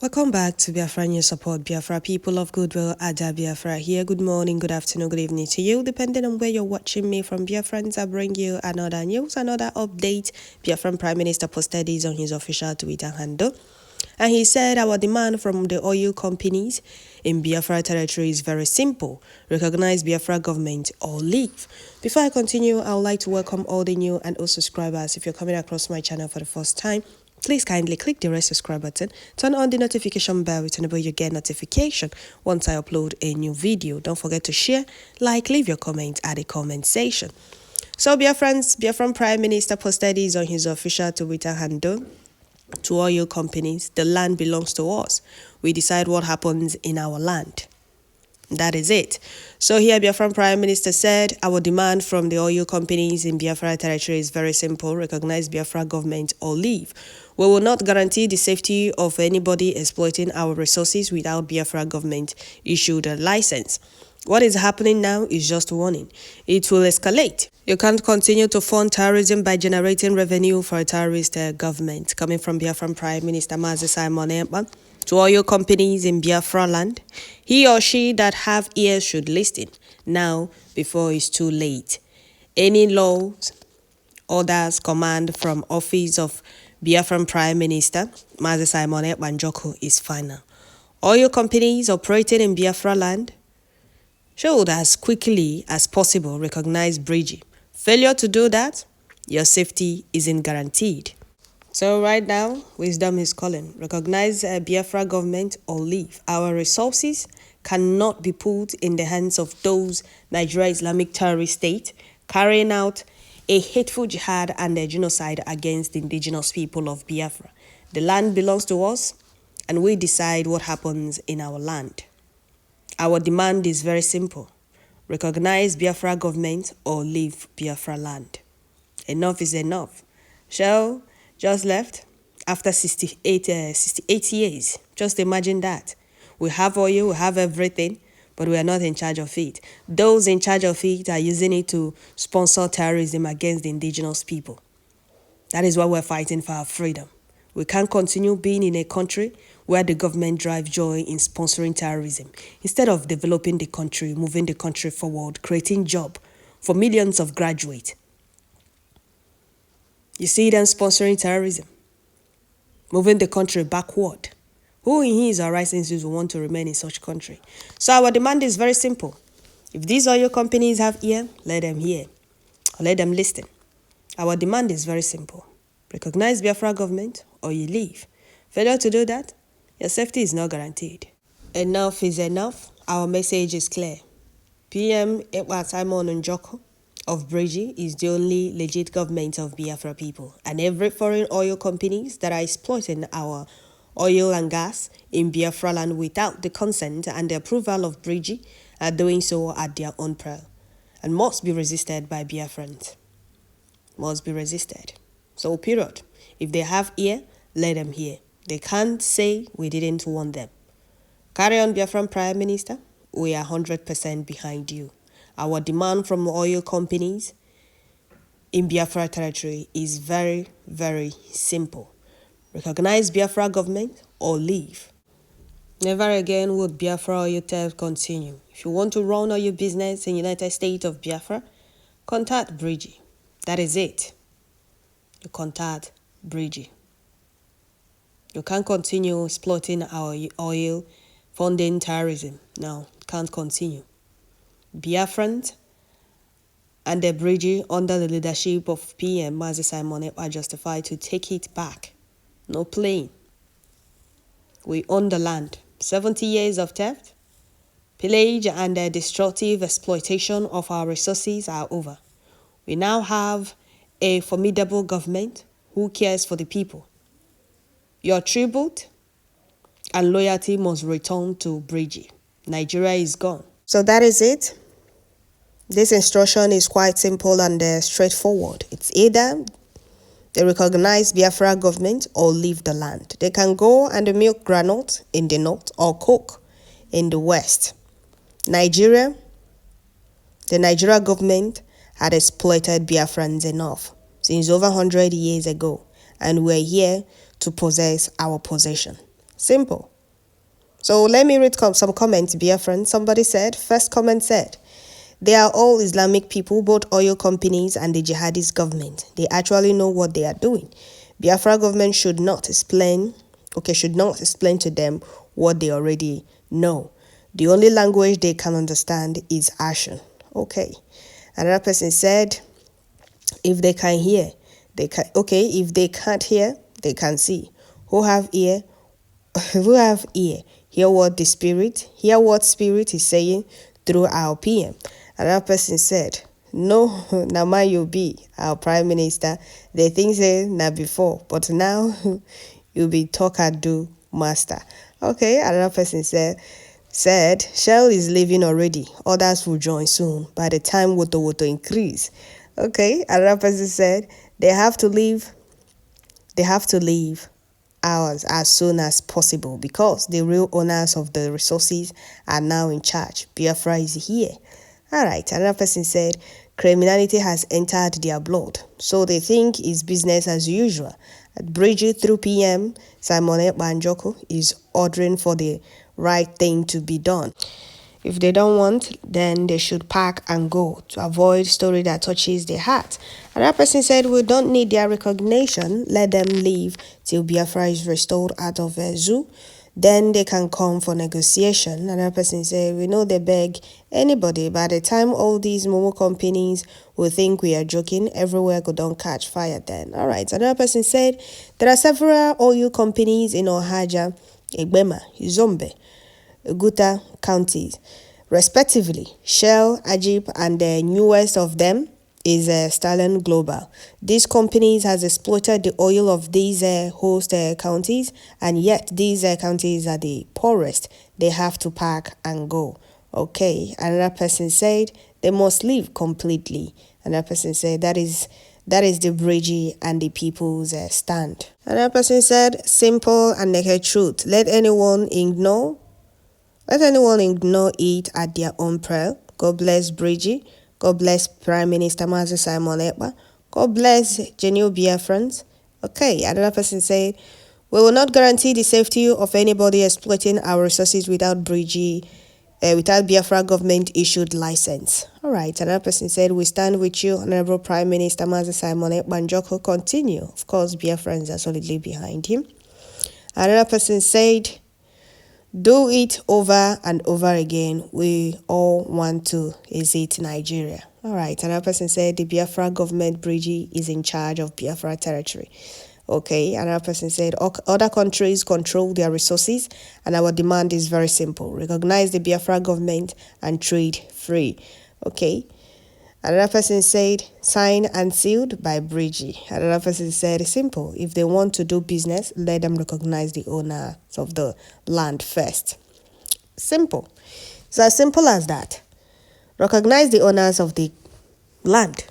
Welcome back to Biafra News Support. Biafra people of goodwill, Ada Biafra here. Good morning, good afternoon, good evening to you. Depending on where you're watching me from, Biafrans, I bring you another news, another update. Biafran Prime Minister posted this on his official Twitter handle. And he said our demand from the oil companies in Biafra territory is very simple. Recognize Biafra government or leave. Before I continue, I would like to welcome all the new and old subscribers. If you're coming across my channel for the first time, please kindly click the red subscribe button, turn on the notification bell to enable you get notification once I upload a new video. Don't forget to share, like, leave your comment at the comment section. So Biafran Prime Minister posted this on his official Twitter handle. To oil companies, the land belongs to us. We decide what happens in our land. That is it. So here Biafran Prime Minister said, our demand from the oil companies in Biafra territory is very simple. Recognize Biafra government or leave. We will not guarantee the safety of anybody exploiting our resources without Biafra government issued a license. What is happening now is just warning. It will escalate. You can't continue to fund terrorism by generating revenue for a terrorist government. Coming from Biafran Prime Minister Mazi Simon Ekpa. To oil companies in Biafra land, he or she that have ears should listen now before it's too late. Any laws, orders, command from office of Biafran Prime Minister Mazi Simon Ekpa is final. Oil companies operating in Biafra land should as quickly as possible recognize Bridgie. Failure to do that, your safety isn't guaranteed. So right now, wisdom is calling. Recognize Biafra government or leave. Our resources cannot be put in the hands of those Nigeria Islamic terrorist state carrying out a hateful jihad and a genocide against the indigenous people of Biafra. The land belongs to us and we decide what happens in our land. Our demand is very simple. Recognize Biafra government or leave Biafra land. Enough is enough. Shell just left after 68 years. Just imagine that. We have oil, we have everything, but we are not in charge of it. Those in charge of it are using it to sponsor terrorism against the indigenous people. That is why we're fighting for our freedom. We can't continue being in a country where the government drives joy in sponsoring terrorism. Instead of developing the country, moving the country forward, creating jobs for millions of graduates. You see them sponsoring terrorism, moving the country backward. Who in his or right senses will want to remain in such country? So our demand is very simple. If these oil companies have ear, let them hear, or let them listen. Our demand is very simple. Recognize Biafra government or you leave. Failure to do that, your safety is not guaranteed. Enough is enough. Our message is clear. PM Ekpa Simon Njoko of Bridgie is the only legit government of Biafra people, and every foreign oil companies that are exploiting our oil and gas in Biafra land without the consent and the approval of Bridgie are doing so at their own peril and must be resisted by Biafrans. Must be resisted. So period. If they have ear, let them hear. They can't say we didn't want them. Carry on, Biafran Prime Minister. We are 100% behind you. Our demand from oil companies in Biafra territory is very, very simple. Recognize Biafra government or leave. Never again would Biafra oil theft continue. If you want to run all your business in United States of Biafra, contact Bridgie. That is it. You contact Bridgie. You can't continue exploiting our oil, funding terrorism. No, can't continue. Biafrans and the Bridgie under the leadership of PM Mazi Simon Ekpa are justified to take it back. No playing. We own the land. 70 years of theft, pillage and the destructive exploitation of our resources are over. We now have a formidable government who cares for the people. Your tribute and loyalty must return to Bridgie. Nigeria is gone. So that is it. This instruction is quite simple and straightforward. It's either they recognize Biafra government or leave the land. They can go and milk granite in the north or coke in the west. The Nigeria government had exploited Biafrans enough since over 100 years ago, and we're here to possess our possession. Simple. So let me read some comments, Biafran. Somebody said, first comment said, they are all Islamic people, both oil companies and the jihadist government. They actually know what they are doing. Biafra government should not explain to them what they already know. The only language they can understand is action. Okay. Another person said, if they can hear, they can. Okay, if they can't hear, they can see. Who have ear? Who have ear? Hear what Spirit is saying through our PM. Another person said, no, now man you be our prime minister. They think say na before, but now you be talk and do master. Okay, another person said Shell is leaving already. Others will join soon. By the time Woto increase. Okay, another person said they have to leave ours as soon as possible because the real owners of the resources are now in charge. Biafra is here. Alright, another person said criminality has entered their blood, so they think it's business as usual. At Bridget through PM, Simon Banjoko is ordering for the right thing to be done. If they don't want, then they should pack and go to avoid story that touches their heart. Another person said, we don't need their recognition. Let them leave till Biafra is restored out of a zoo. Then they can come for negotiation. Another person said, we know they beg anybody. By the time all these Momo companies will think we are joking, everywhere go don't catch fire then. All right. Another person said, there are several oil companies in Ohaja, Egbema, Zombe, Guta counties, respectively. Shell, Ajib, and the newest of them is Stalin Global. These companies has exploited the oil of these host counties, and yet these counties are the poorest. They have to pack and go. Okay, another person said they must leave completely. Another person said that is the Bridgie and the people's stand. Another person said simple and naked truth. Let anyone ignore it at their own peril. God bless Bridgie. God bless Prime Minister Mazi Simon Ekpa. God bless Genuine Biafrans. Okay, another person said, we will not guarantee the safety of anybody exploiting our resources without without Biafra government issued license. All right, another person said, we stand with you, Honorable Prime Minister Mazi Simon Ekpa. Njoko continue. Of course, Biafrans are solidly behind him. Another person said, do it over and over again. We all want to visit Nigeria. All right. Another person said the Biafra government Bridgie is in charge of Biafra territory. Okay. Another person said other countries control their resources and our demand is very simple. Recognize the Biafra government and trade free. Okay. Another person said, signed and sealed by Bridgie. Another person said, simple. If they want to do business, let them recognize the owners of the land first. Simple. It's as simple as that. Recognize the owners of the land.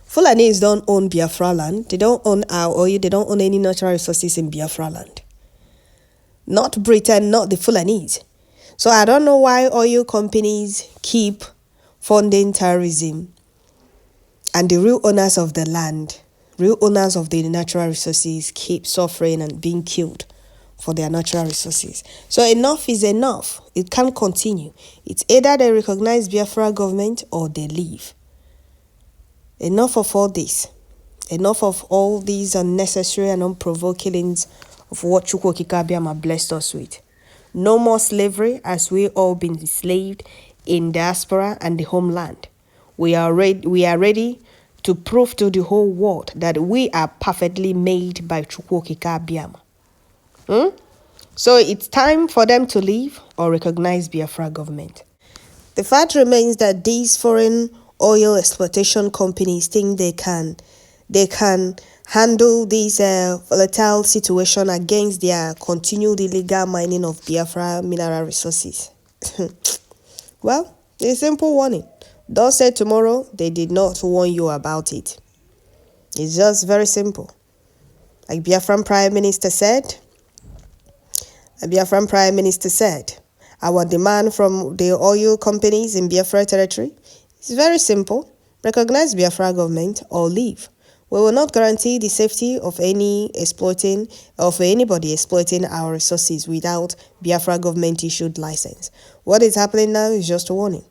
Fulanis don't own Biafra land. They don't own our oil. They don't own any natural resources in Biafra land. Not Britain, not the Fulanis. So I don't know why oil companies keep funding terrorism and the real owners of the land, real owners of the natural resources keep suffering and being killed for their natural resources. So enough is enough. It can't continue. It's either they recognize Biafra government or they leave. Enough of all this. Enough of all these unnecessary and unprovoked killings of what Chukwokika Biama blessed us with. No more slavery as we all been enslaved in diaspora and the homeland. We are ready to prove to the whole world that we are perfectly made by Chukwokika Biama. So it's time for them to leave or recognize Biafra government. The fact remains that these foreign oil exploitation companies think they can handle this volatile situation against their continued illegal mining of Biafra mineral resources. Well, a simple warning. Don't say tomorrow they did not warn you about it. It's just very simple. Like Biafran Prime Minister said, our demand from the oil companies in Biafra territory is very simple. Recognize Biafra government or leave. We will not guarantee the safety of anybody exploiting our resources without Biafra government issued license. What is happening now is just a warning.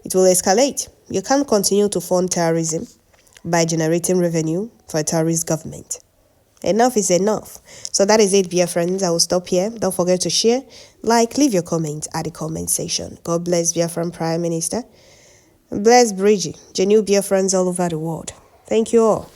It will escalate. You can't continue to fund terrorism by generating revenue for a terrorist government. Enough is enough. So that is it, dear friends. I will stop here. Don't forget to share, like, leave your comments at the comment section. God bless Biafran Prime Minister. Bless Bridgie, genuine Biafrans all over the world. Thank you all.